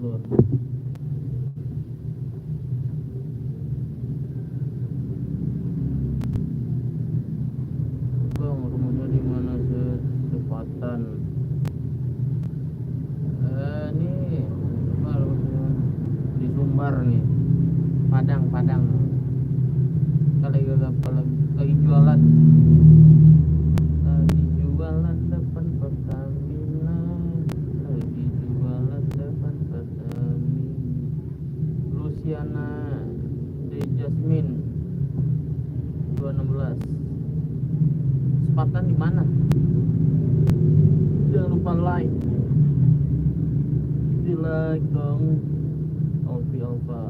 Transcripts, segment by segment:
Lur. Bang, rumahnya di mana secepatan? Nih baru di Sumbar nih. Padang. Kali lagi jualan. Lagi jualan depan Pertamina. Lagi jualan depan Pertamina. Luciana De Jasmine 216. Sepatan di mana? Jangan lupa like. Di like dong. Alfa.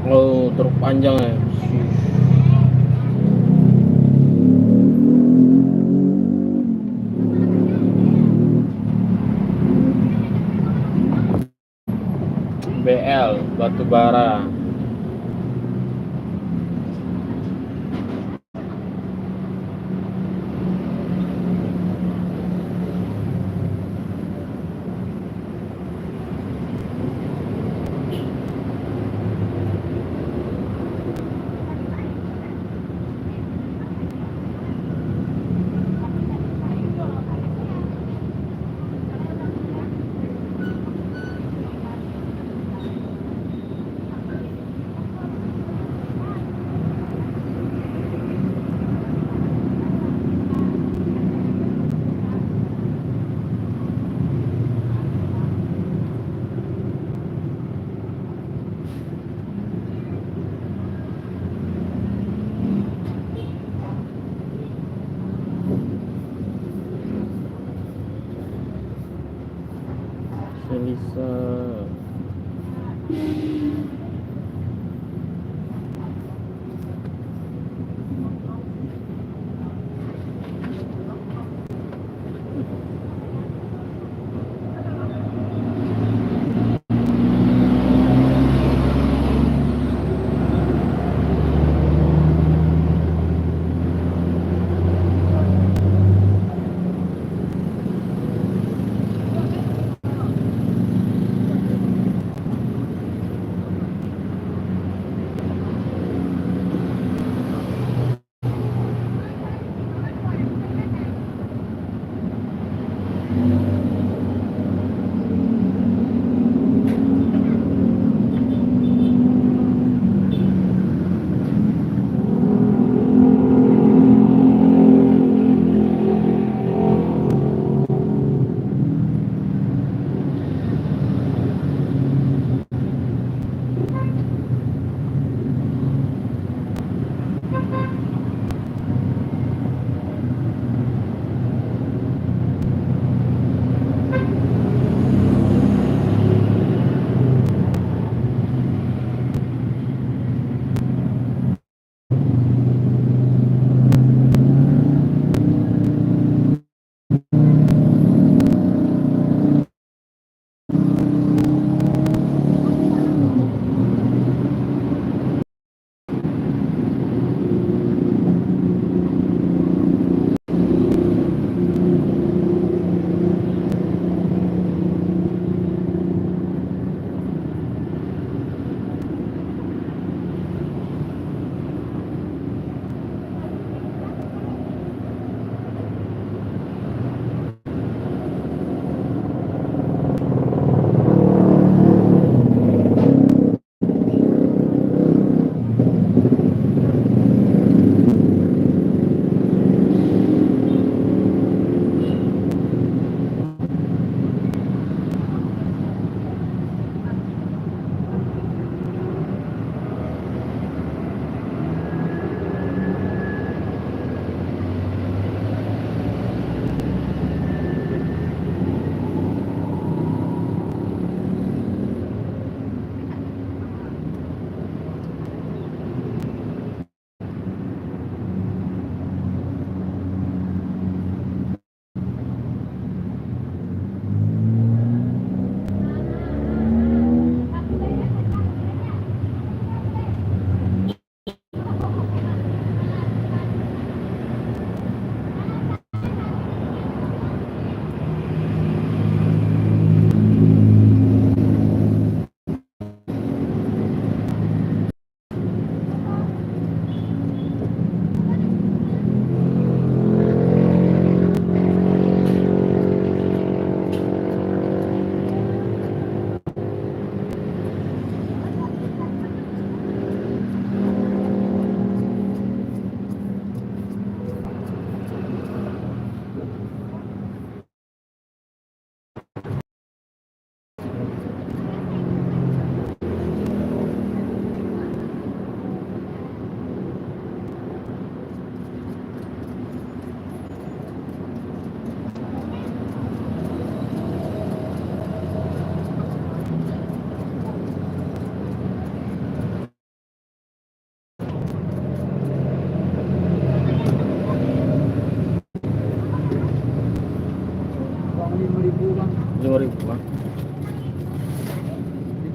Oh, truk panjang ya. BL Batubara. Selisa.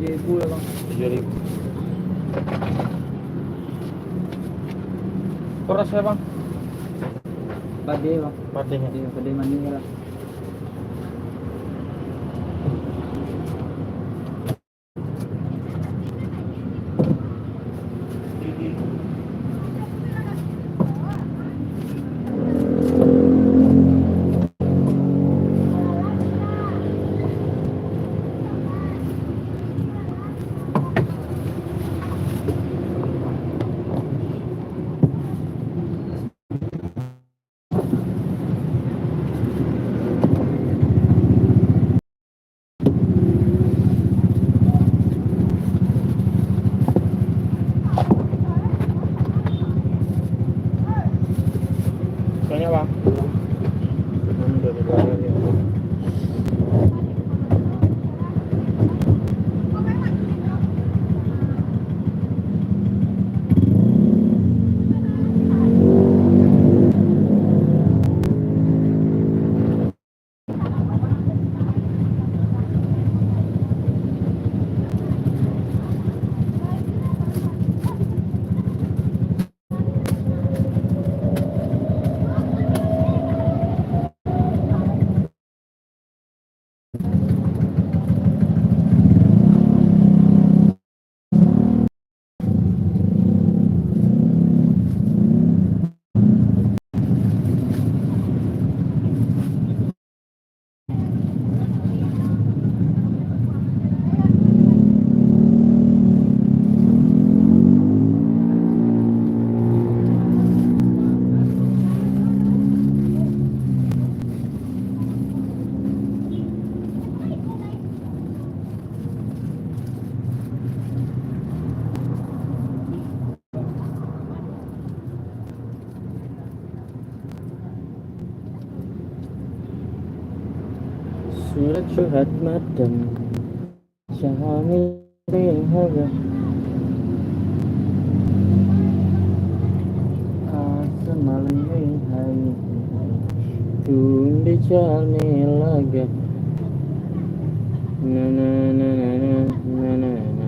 7.000 ya bang. 7.000. Keras ya bang. Pade bang. Pade ya. Iya, pade Manila. Soalnya bang. Udah dibayar ya. Surat syuhad madam syahami haga asamalai hai tundi chalne laga na na na na na na na na na.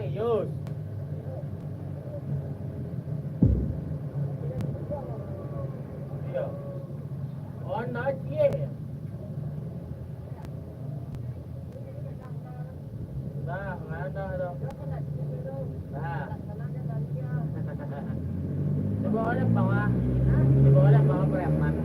serius. Iya. Oh, not yet. Nah, nggak ada dong. Nah. Coba oleh bawah. Coba oleh bawah preman.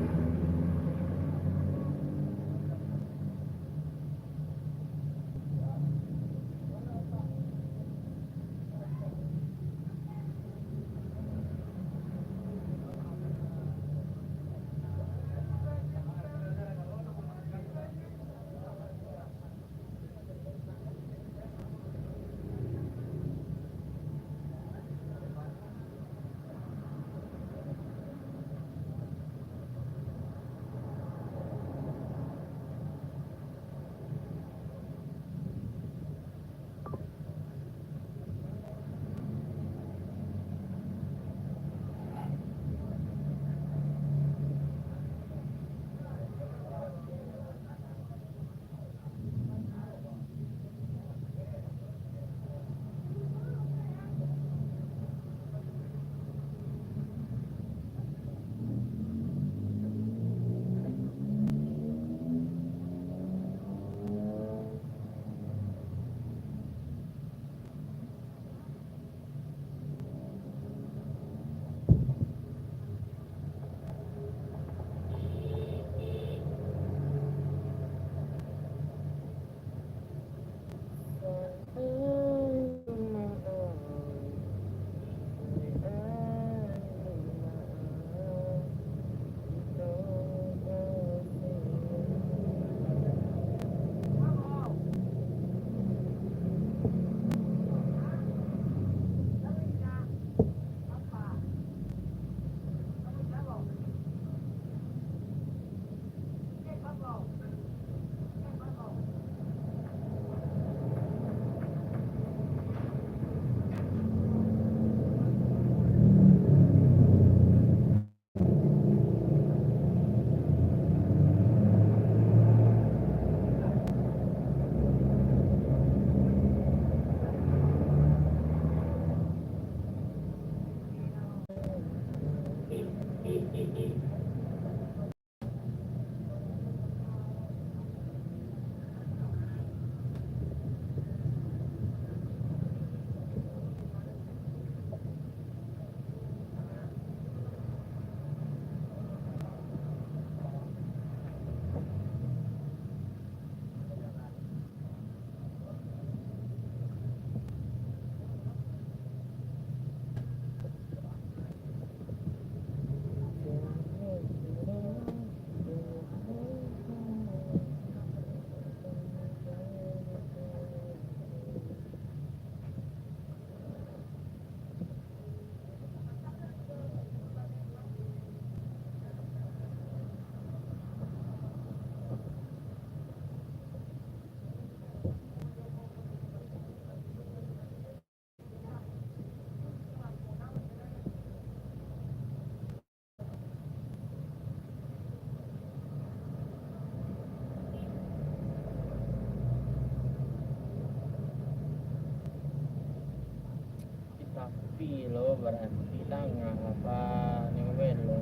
Tapi lo berhenti tengah apa nyewen lo.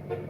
Dan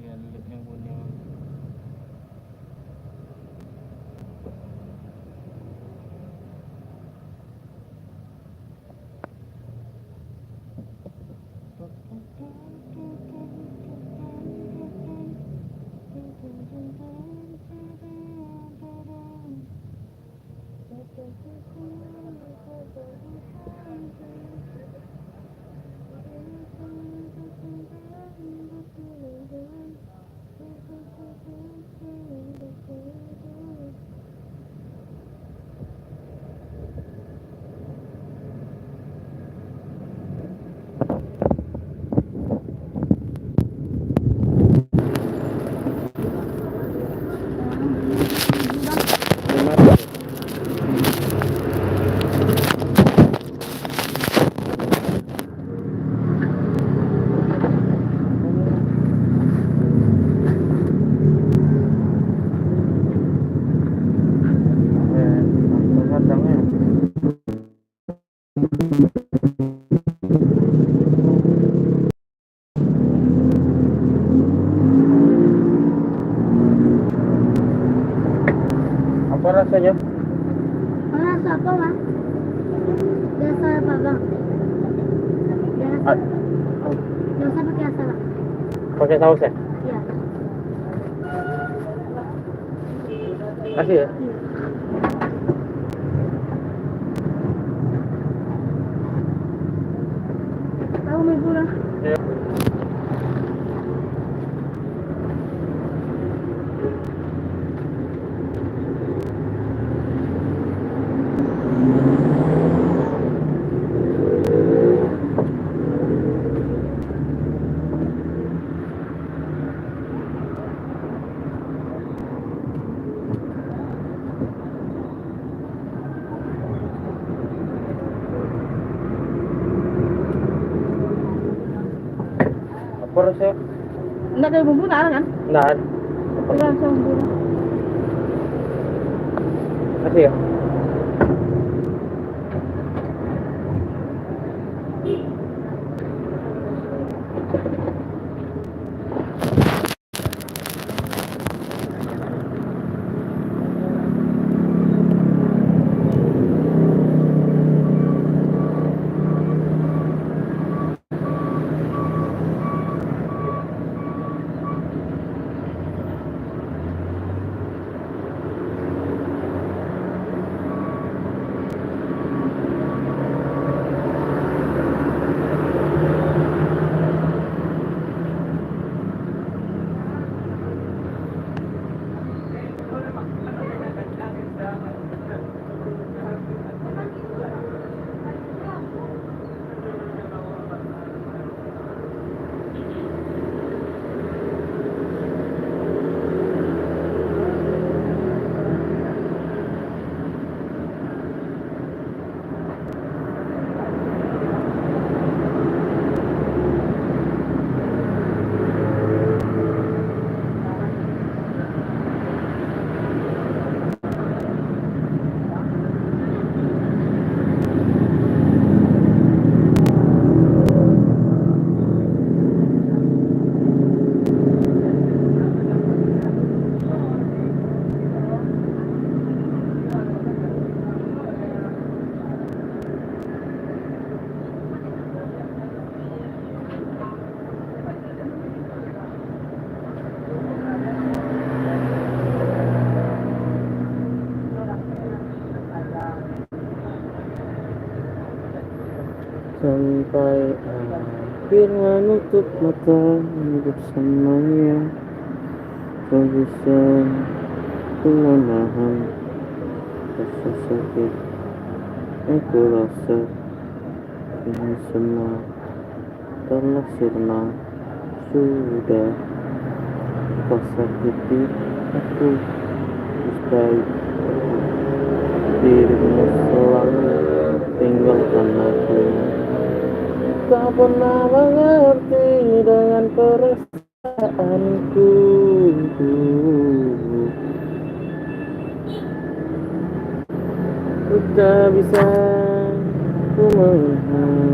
ya lihat yang punya apa rasanya? Rasa apa, Mas? Biasa apa, Bang? Biasa. Biasa pakai apa, Bang? Pakai saus ya? Iya. Kasih ya? Tahu mie gula. Iya. Apa rasanya? Enggak ada bumbu, nggak ada kan? Nggak ada. Udah langsung bumbu. Kasih ya? sampai akhir menutup mata bersamanya. Tak bisa ku menahan rasa sakit. Aku rasa ini semua telah sirna. Sudah kau sakiti aku, baik dirimu selalu tinggalkan aku. Tak pernah mengerti dengan perasaanku. Ku tak bisa ku melihat.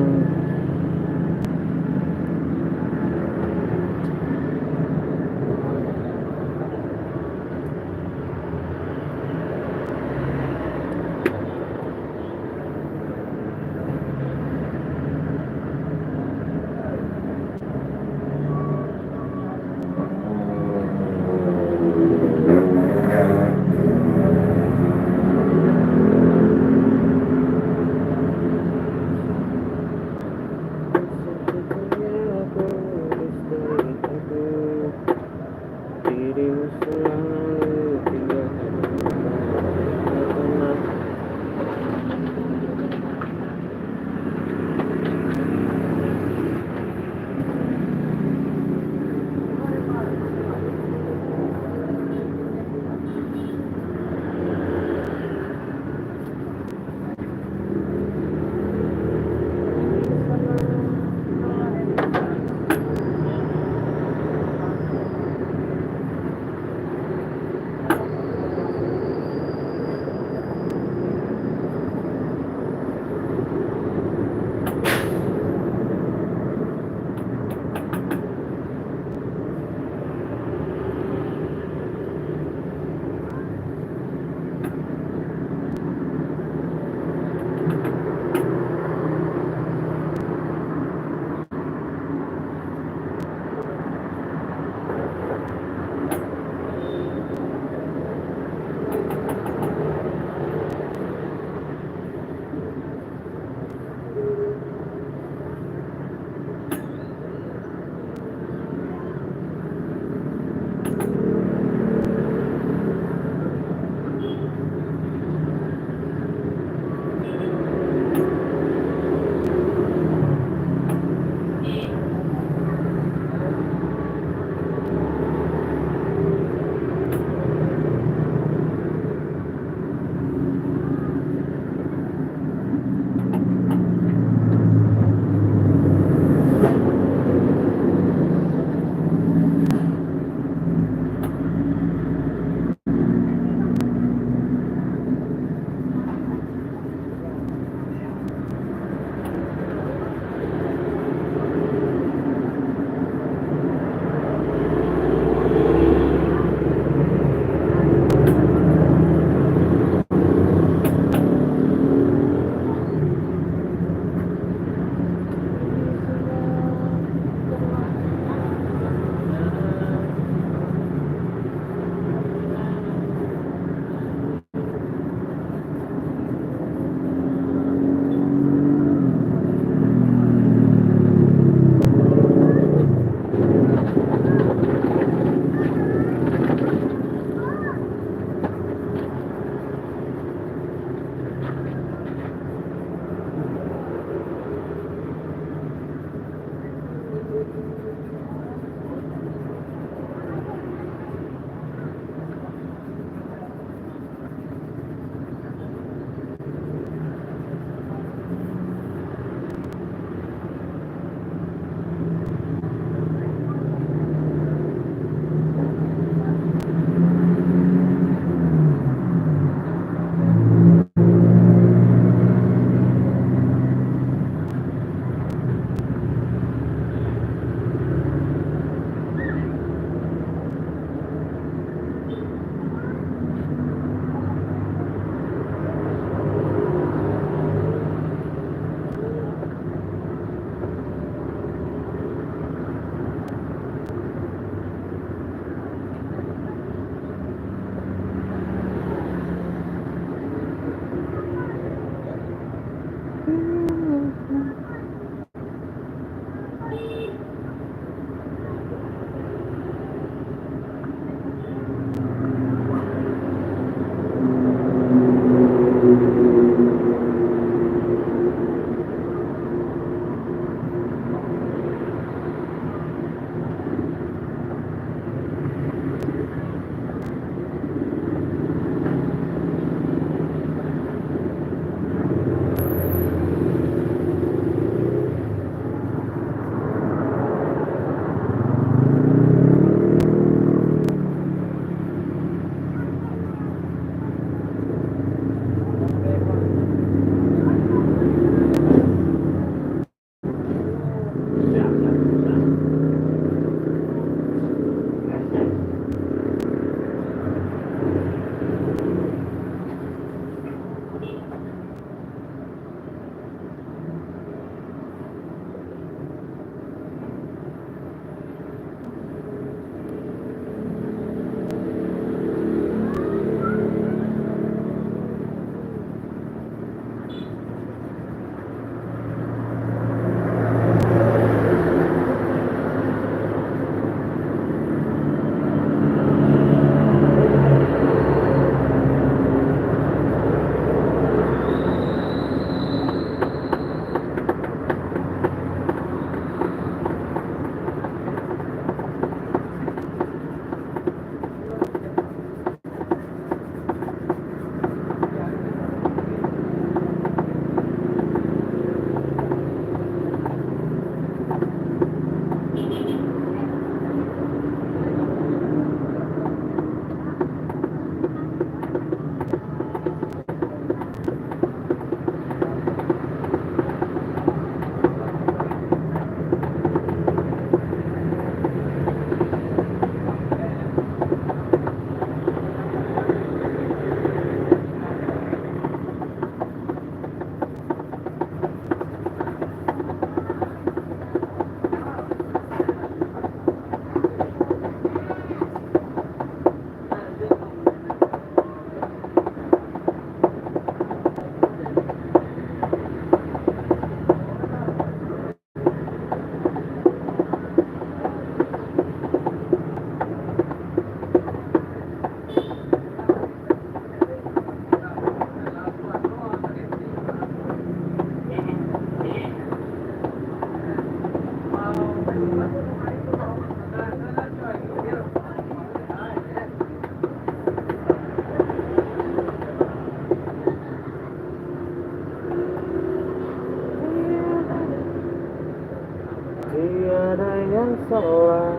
yang salah,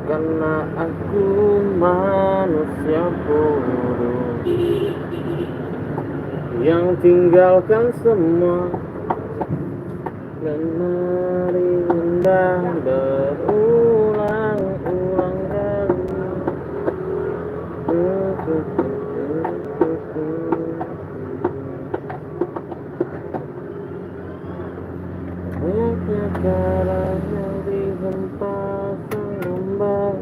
karena aku manusia bodoh yang tinggalkan semua dan merindah berulang-ulang kali. Banyaknya cara yang dihempas sang ombak.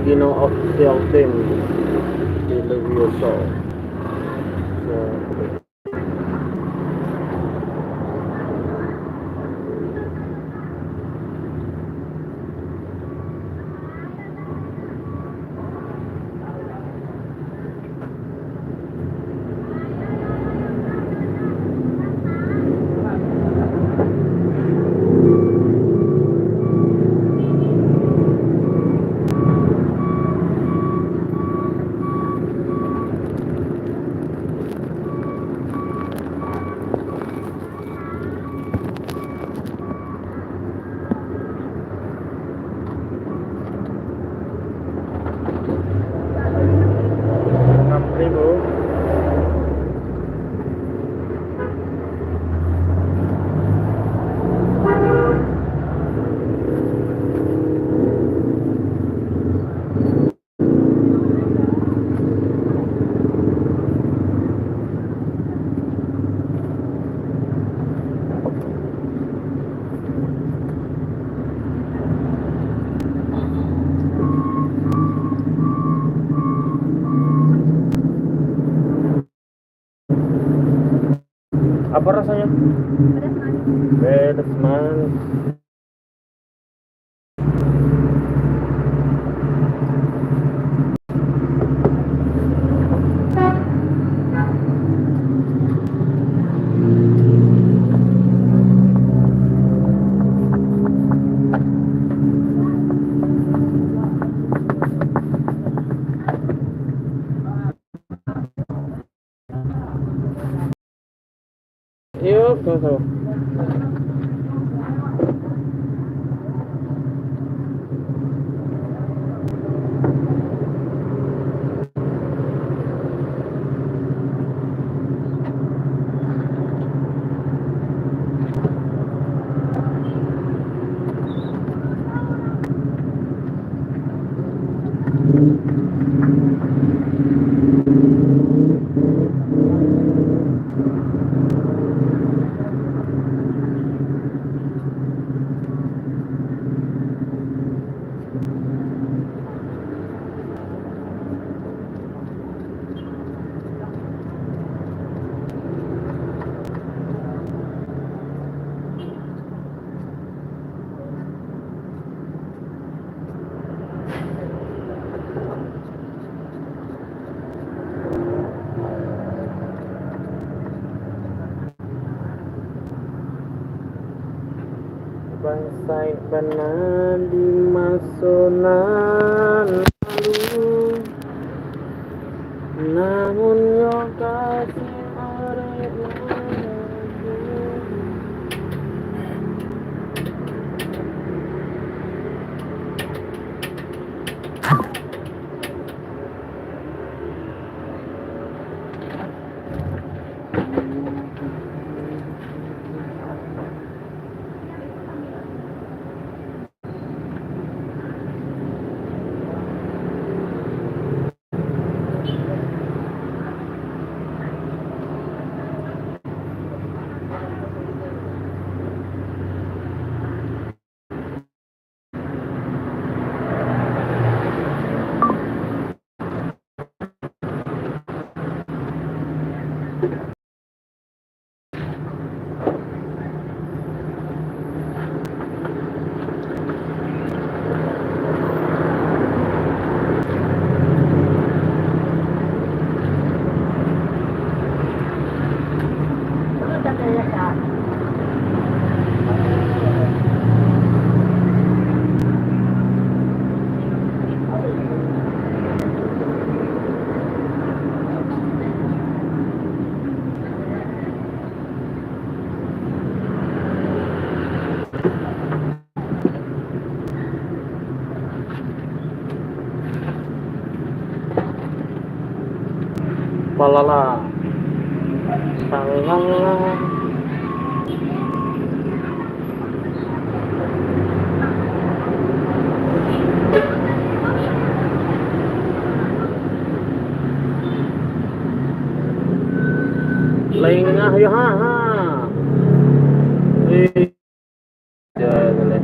Gino official team di Levioso. So, apa rasanya? Pedas manis. Pedas manis. Yuk, sama-sama. Bangsai benan di masonan lalu, namun yo kasih arep lagi. Palala, palala. Lengah ya ha ha. Ya boleh.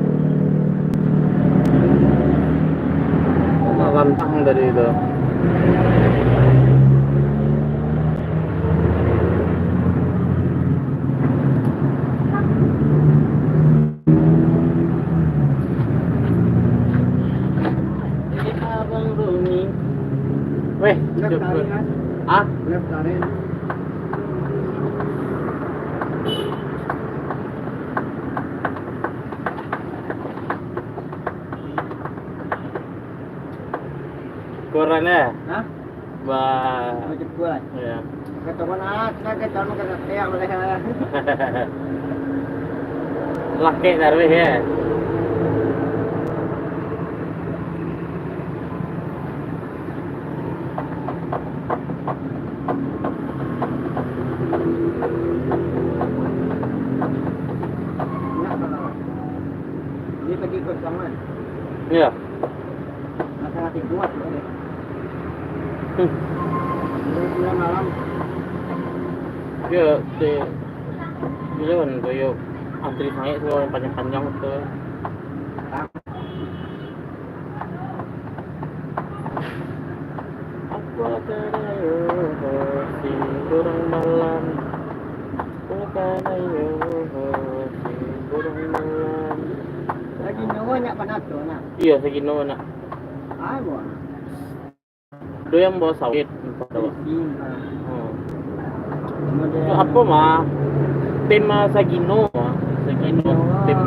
Makan Ah, Pendaftaran. kurangnya. Hah? Ba, Macam buat. ya. Kata mana? Kata kamu kata tiang boleh. Laki dari ya. Nak kalau dia pergi ke sana. Iya. Masa kuat boleh. Bulan malam. Iya, di kan kayak antri naik tuh yang panjang-panjang tuh. Apa kerayo si burung malam, bukan ayo si burung malam. Lagi nyawa nak panas tu nak. Iya segino nak. Ah buat. Do yang bawa sawit. Oh. Model. So, apa mah? Tim Sagino mah. Sagino tim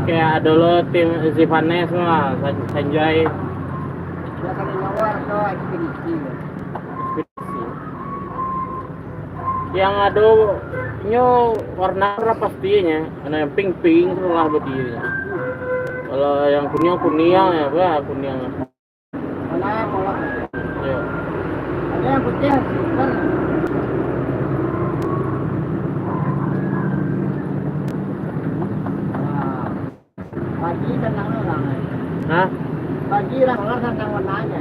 kayak ada lo tim Zivanes mah, Sanjay. Dia kali nyawa so ekspedisi. Ekspedisi. Yang ada nyo warna apa pastinya, ada yang pink lah berdirinya. Kalau yang kuning ya apa kuning. Mana yang molek? Ya. Ada yang putih super. Pagi tentang orang. Hah? Pagi orang tentang warnanya.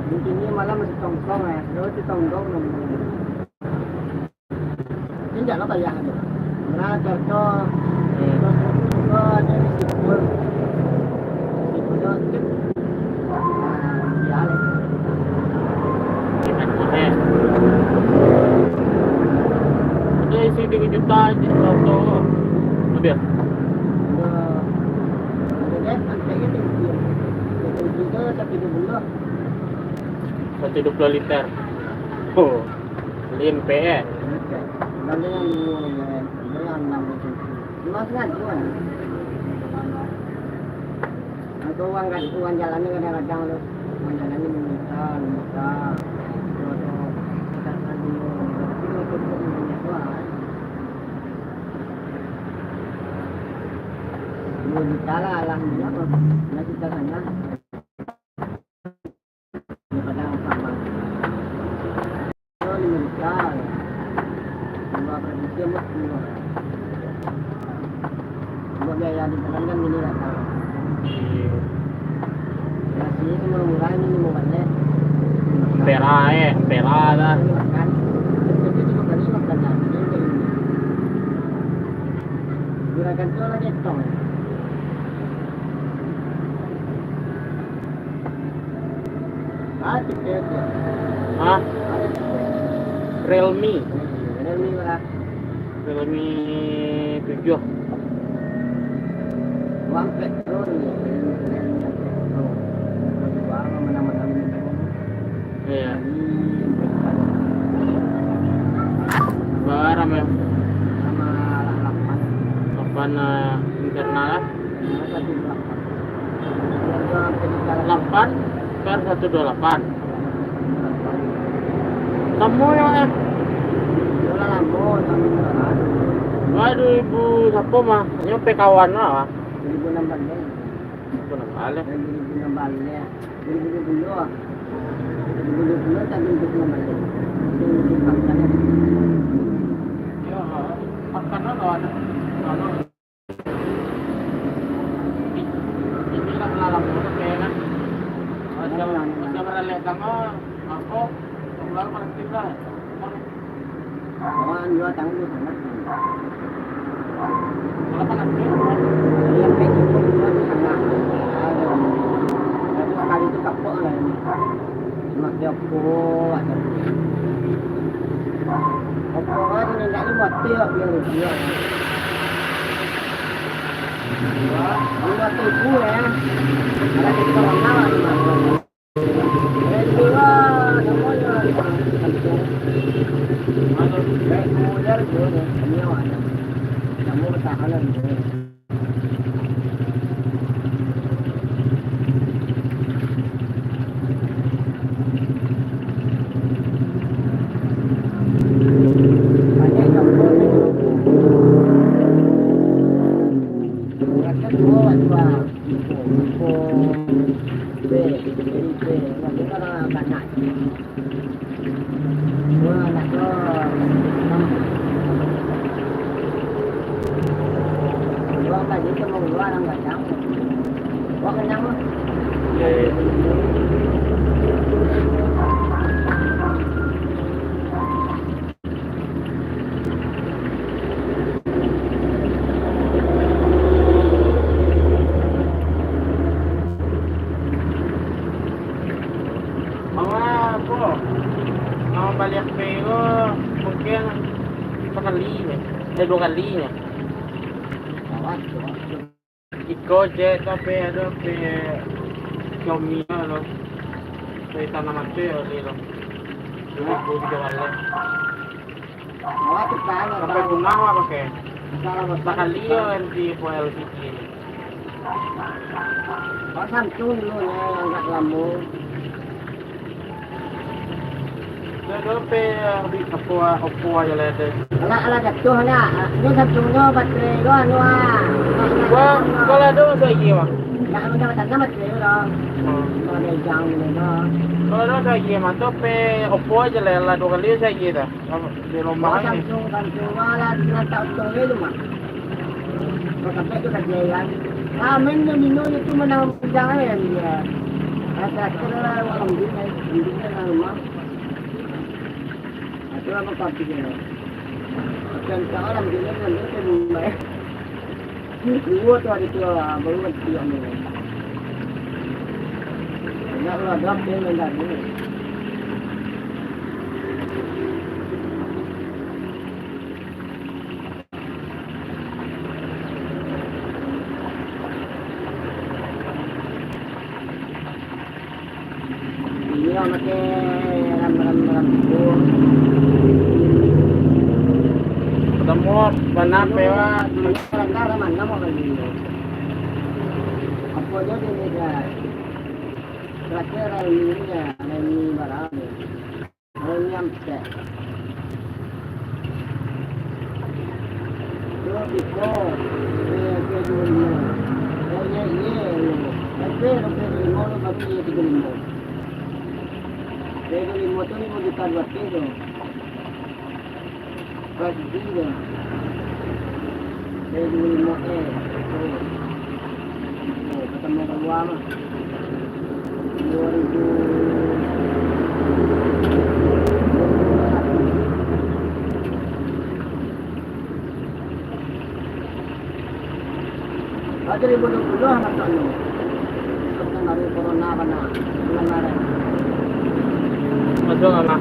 Mungkin ini malam masih tongkong ya. Terus di tongkong nunggu. Ini jangan bayar tu. Nah, contoh. Contoh ada di sipur. Sipur tu. Ya, Ada isi 3 juta aja atau lebih ya? Satu 20 liter. Oh, limpe ya. Atau uang jalannya kadang-kadang lu uang jalannya meminta minta lah alhamdulillah nah kita sana kadang sama kalau minta dua produksi mesti buat biaya di jalan kan ini lah tahu ya sih itu murah ini mau balik Pera lah. makan itu juga kali makan lagi gerakan tu lagi tong tiket dia. Hah? Realme. Realme berapa? Realme 7. Uang petrol ni. Uang mana-mana ni. Iya. Barang ya. Sama 8 internal lah. 8. 8 per 128. Kamu yang Dolar lampu sama dolar. waduh ibu siapa mah? Nyampe kawan lah. 2016. Aku nak balik. 2016. 2020. 2020 tak 2016. Itu faktanya. Ya, makanan ada. Ini lah lalang dulu kayaknya. Masih beralih kamu, aku pulang pasti lah. Orang dua tangguh sangat. Kalau panas Yang pegang pun dua sangat. Satu kali itu kapok lah. Mak dia kuat. Kapok kan ni tak buat tiap dia dia. Buat tipu ya. Ada kita orang lawan. Dua alam mo. Mga balik pero mungkin 5 kali eh 2 kali ya. Ikaw je tapi ada pe Xiaomi lo. Saya tanam mati oli lo. Dulu pun jualan. Sampai guna apa pakai? Sekali yo nanti po LCD. Samsung dulu ya agak lambung. Ada pe di Oppo aja lah ada. Ala jatuh na. Ini Samsungnya baterai lo anu ah. Wah, kalau ada saya iya. Nak ada baterai baterai lo. Ada jang ni lo. Kalau ada saya iya, mantap pe Oppo aja lah 2 kali saya iya dah. Di rumah ini. Samsung wala nak tahu tu mah. Kalau sampai tu kajian. Main ni itu menang jangan ya dia. Kira-kira orang di rumah. Itu apa kopi dia? Dan orang di mana dia rumah. Dua tu ada tu baru mesti yang ni. Nak ada dia mendak ni. Ini orang pakai ram Ketemu mana pe wah. Cara mana mau lagi? Apa jadi ni dah? Terakhir ini ya, ini barang ni. Ini yang tak. Tu itu, dia dulu. Ini. Tapi mau bagi dia dulu. Dia dulu tu ni mau ditanam tu. Pagi dia. Saya dulu mau ketemu kedua mah 2020 anak anu. Kita dari corona kana bulan Maret. Masuk anak.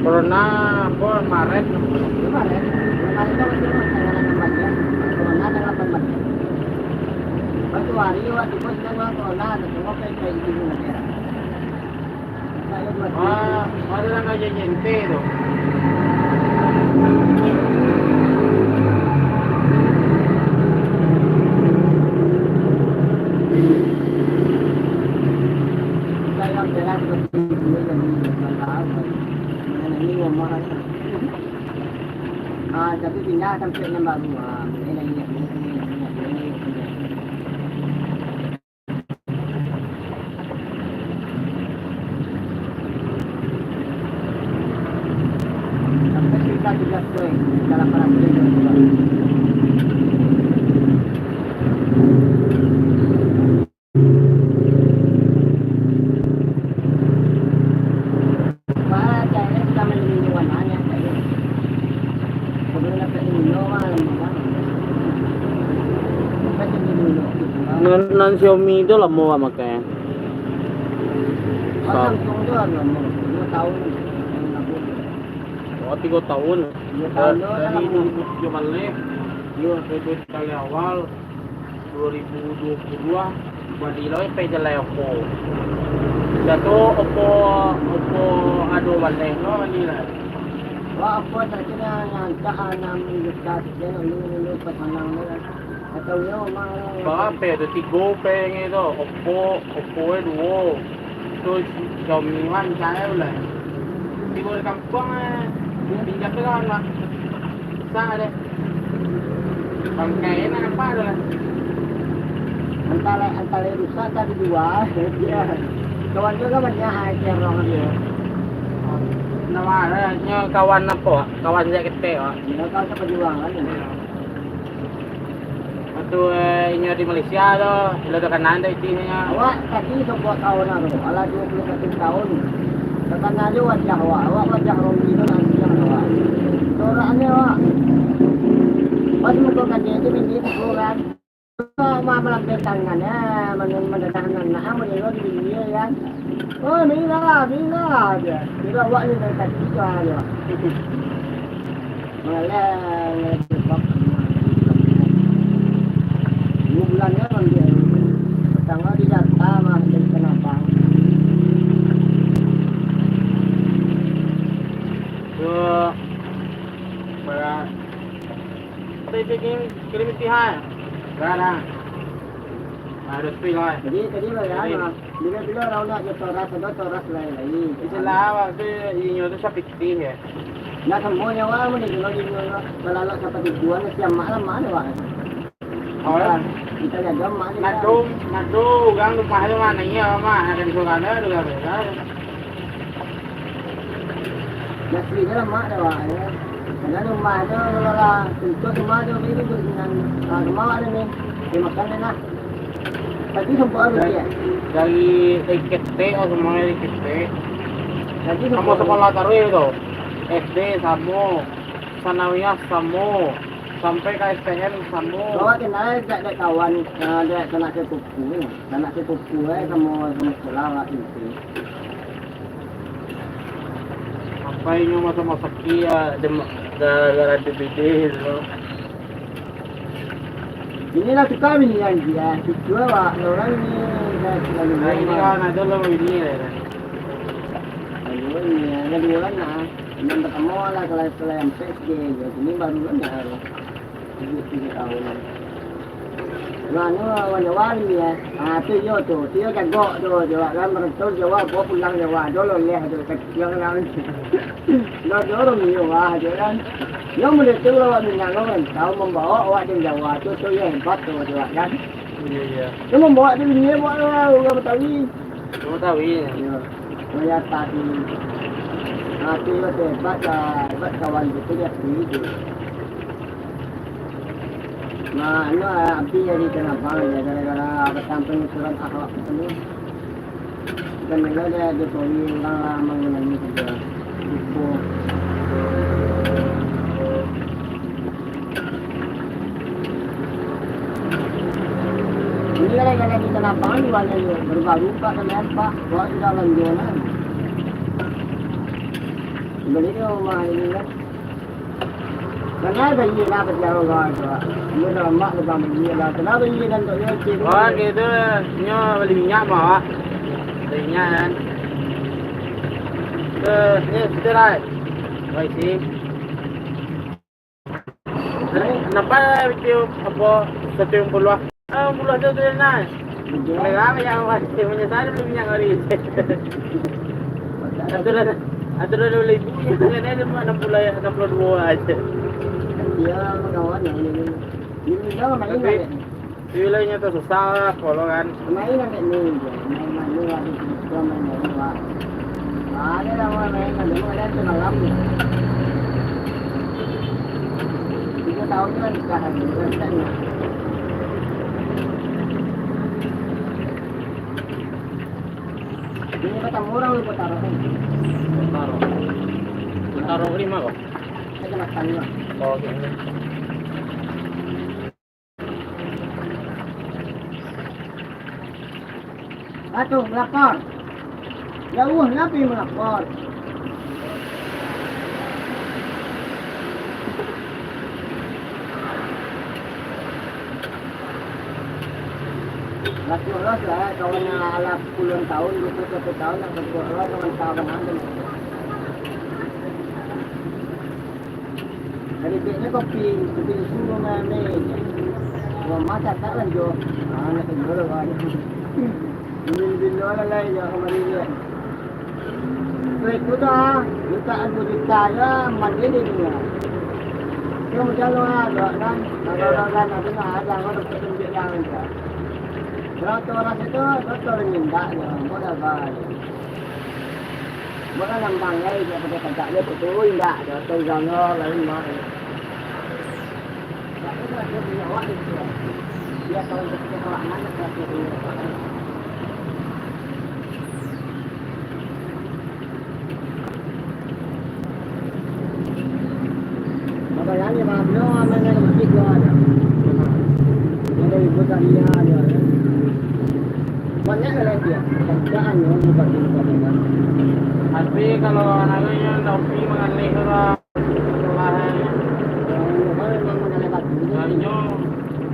Corona apa Maret? Maret. Kemarin tu masih tanggalan 6 bulan. Corona tanggal 8 bulan. Waktu hari waktu pos tanggal corona semua kayak gitu negara. Saya buat. Ada lang aja gente tu. Saya jalan ke sini dan tapi pindah sampai yang baru. Ini lagi ni. Sampai kita 13 poin dalam peraturan juga. Non Xiaomi itu lama makanya. Samsung tu lama, 2 tahun. Oh 3 tahun. Tahun Dari 2017 dari kali awal 2022 Badiloi pe jalai Oppo. Jatuh Oppo ado balik no ni lah. Wah, apa terkena yang tak enam dekat dia lu pesanang ni. Atau yo mang. Ba pe tu 3 pe ngai tu Oppo duo. Tu Xiaomi man saya lah. Di luar kampung pinjam tu kan lah. Sa deh. Bangkai nak apa tu lah. Antara rusak tadi dua. Ya. Kawan juga banyak yang orang dia. Nama nya kawan apa? Kawan saya kete ah. Dia kau siapa perjuangan ni. Waktu nya di Malaysia tu, lo tu kanan tu intinya. Awak tadi sebuah tahun lalu, ala 21 tahun. Tekan aja wajah awak wajah orang itu nanti yang awak. Soalnya awak. Pas muka kaji itu bini ukuran. Ma melambaikan tangannya, mendatangkan nah, menengok di dia kan. Oh, bila aja. Bila awak ni nak kaji aja. Malah sebab 2 bulannya kan dia. Tanggal di data mah jadi kenapa? Tu para tadi kirim tihan. Sekarang harus pilih. Jadi lah bila orang nak toras lain. Itulah waktu ini tu saya pikir ya. Nak semuanya wah mending kalau sampai tujuan siam malam mana wah. Oh, Kita jaga mak ni. nadu, gang rumah tu mana ni mah ada di sana juga ada. Nak beli dalam mak dah wah. Kalau rumah tu kalau untuk rumah tu beli tu dengan rumah ada ni. Dia makan nak. Tadi sempat ada dia. Dari kete atau semua dari kete. Tadi Kamu sekolah taruh tu. SD sama, sanawiyah sama, sampai ke STM sama. Bawa kenal ada kawan ada anak sepupu. Anak sepupu sama sekolah lah itu. Apa ini masa-masa kia gara-gara DVD tu. Inilah tukar ini yang dia. Dua wah orang ni dah selalu. Nah ini kan ada lo ini lah. Aduh ini ada 2 orang nah. Yang pertama lah kalau yang PSG, ini baru kan ya. 3 tahun. Nah, ni wali ya. Tu yo tu, dia jago tu, jawab kan merentau jawab, bawa pulang jawab, dulu leh tu kecil kan. Nah, orang ni wah, kan. Yang mulai tu awak minang kan, tahu membawa awak dan jawab tu yang hebat tu jawab kan. Iya. Dia membawa tu dia bawa orang Betawi. Kamu tahu ini. Ya. Saya tadi. Tu yo hebat hebat kawan itu dia sendiri. Nah, ini abdi jadi kenapa ya gara-gara ada samping surat akhlak itu. Dan mereka dia Jokowi orang mengenai juga. Itu. Ini gara-gara di kenapa ini banyak berubah-ubah kan apa? Buat dalam jalan. Jadi rumah ini kan. Kenapa ia nak berjalan tu? Ia dah mak lepas dia lah. Kenapa ia dan tu dia cik? Oh gitu, nyo beli minyak mah. Beli minyak kan. Ni seterai. Baik sih. Kenapa video apa 70? Puluh tu tu nak. Mereka yang masih menyesal beli minyak hari. Aturan beli ibu yang ada 62 aja. Dia mengawal yang ini. Ini dah main Tapi kan? wilayahnya tuh susah kalau kan. Main kan ni. Main ni ada kita main lah. Ada dah main kan, ada tu malam ni. 3 tahun kan sekarang kan. Ini kata murah lu taruh. Taruh 5 kok. Saya makan lah. Oh gini. Aduh, melapor. Jauh, kenapa melapor? Rasulullah lah, kawan yang ala puluhan tahun, 21 tahun, yang Rasulullah kawan ada. Dari biasanya kopi susu mana ni. Wah masak tak kan jo. Nak tengok dulu kan. Bin lah lah ya kemarin dia. Itu dah, kita anu ditanya mandi ni dia. Dia macam ada kan, ada ada orang tunjuk jalan kan. Kalau orang itu, orang minta je, boleh baik. Boleh nambang lagi dia pada kerja dia betul enggak, dia tahu jangan lain mana. Tapi kalau dia punya awak itu, dia kalau kita awak mana dia punya. Apa yang ni mah belum mana masih belum ada. Ada ibu tanya ada. Banyak lagi dia. Kerjaan yang bukan. Tapi kalau anaknya Novi mengalih ke lahan, lainnya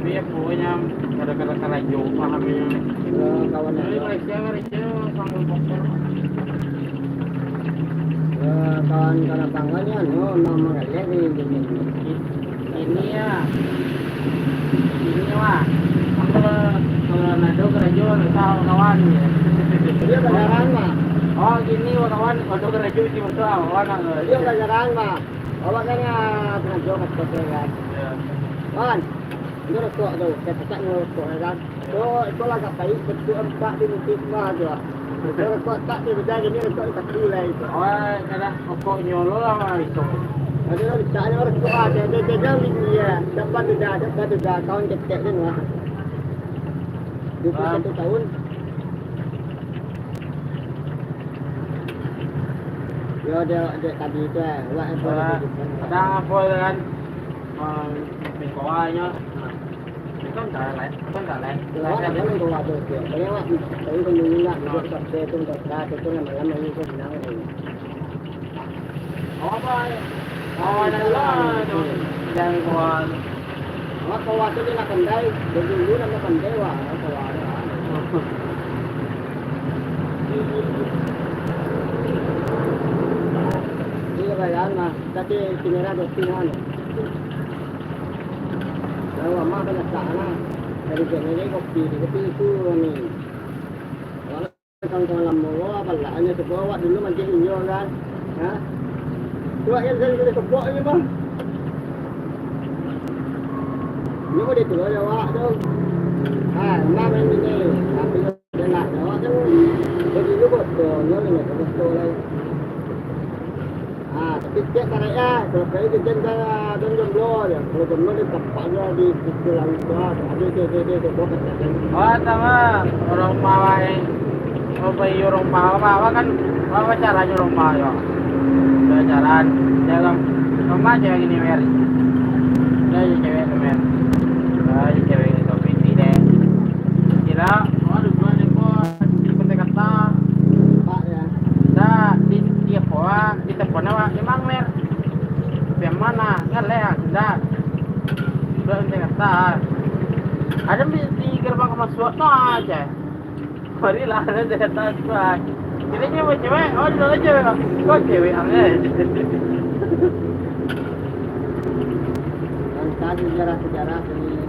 dia punya kadang-kadang kalah jauh pahamnya. Kawan Jadi Malaysia sambil bokor. kawan kawan tangannya, nama lagi Ini ya, ini mah. Kalau nado kerajaan tahu kawan ya. dia pelajaran mah. Oh gini kawan, nado kerajaan di mana kawan? Dia pelajaran mah. Awak kan pernah jauh kat kota kan. Kan, dia tua tu, kita tak ngurus kan. So, itu lah kat baik betul empat di musim mah tu. Dia tua tak dia berjaga ni tua satu lah itu. Oh, ada pokok nyolo lah mah itu. Ada orang tak ada orang tua dia dia dapat dah tahun cek ni mah. 21 tahun. Dia tadi tu awak apa? Ada apa kan? Mikoanya. Itu tak lain. Awak ada yang kau ada tu. Kalau awak tapi kalau ni nak dia tak tu tak tu malam ni tu senang ni. Apa? Oh, ada lah. Jangan kuat. Awak kau tu dia nak pandai. Dulu nak pandai wah kau ada. Ini bayan mah, tapi kamera dostinan. Kalau mah banyak sana, dari kamera kopi itu ni. Kalau kalau mau apa hanya sebuah awak dulu macam ini kan, ha? Tua yang saya sebuah ni bang. Ni boleh tu awak tu. Ha, mah ini ni, tapi dia nak awak tu. Jadi lu betul, ni betul lah. Tapi setiap karya, kalau saya di dan jomblo ya, kalau jomblo di tempatnya di Pulau Jawa, ada dia buat kan. Oh, sama orang Pawai. Oh, bayi orang Pawai kan apa caranya orang Pawai ya? Pacaran, dalam rumah cewek ini mer. Dari cewek mer. Dari cewek itu pinti deh. Kira, oh dua ni pun di penting kata. Pak ya. Dah di dia poa di tempat nama memang mer. Bagaimana? Kan leh sudah. Penting kata. Ada di gerbang masuk no aja. Mari lah ada datang tuan. Ini cewek, oh dulu aja. Kok cewek aneh. Dan tadi sejarah ini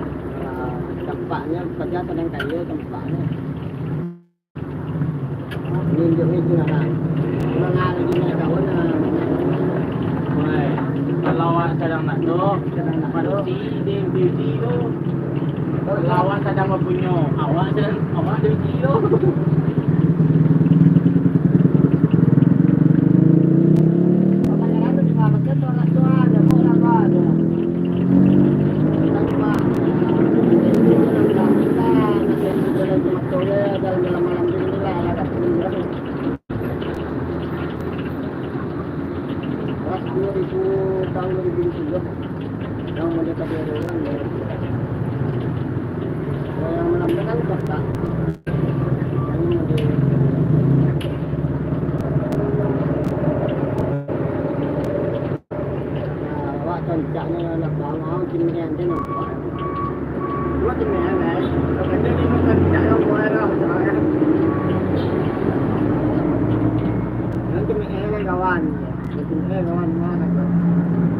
tempatnya kerja sedang kaya tempatnya. Ini mana? Mana lagi ni kawan? Woi, kalau awak sedang nak pada beauty tu. Kalau awak sedang mempunyai, awak ada beauty tu. Tahun 2007 yang mereka diadakan yang menambahkan kota awak tancaknya nak bangun jenis yang dia nampak Dua tinggal kan. Kalau kata ni makan tidak yang buat lah. Nanti makan kawan. Nanti kawan mana tu.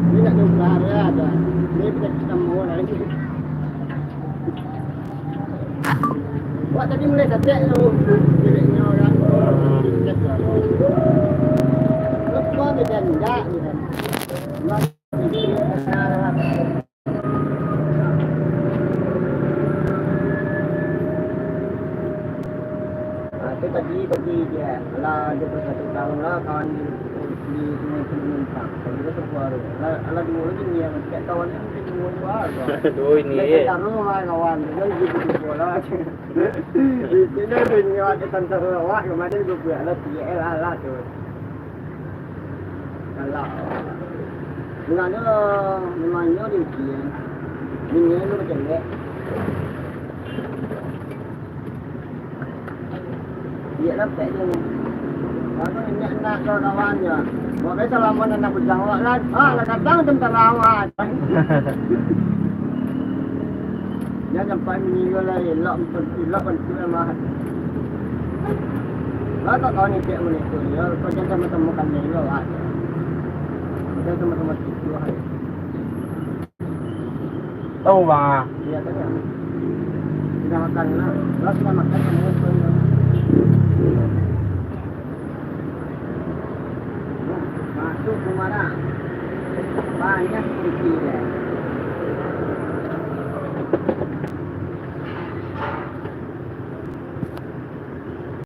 Ini nak dua ada. Ini kita mau lagi. Buat tadi mulai setek tu. Biliknya orang. Lepas dia jandak ni kan. Itu tadi dia. Alah dia bersatu tahun lah kawan di Sungai Penumpang. Kita sebuah tu. Alah dua lagi ni yang setiap kawan ni mesti dua lah. Aduh ini Kita taruh lah kawan. Jadi gitu bola. Di sini dunia ada tentang awak kemarin juga buat lah tiada lah tu. Kalau sebenarnya memangnya di sini ini tu macam ni. Dia dapat tu. Kalau ini nak kawan je. Buat selama nak berjawab lah. Lah datang tentang awak. Dia sampai meninggal lah, elok pun mahal. Lah tak tahu ni cik boleh tu. Kau jangan sama-sama makan dia juga lah. Kita sama-sama situ lah. Tahu bang. Dia tanya. Kita makan lah. Lah kita makan sama pun. Masuk ke mana? Banyak kursi dia.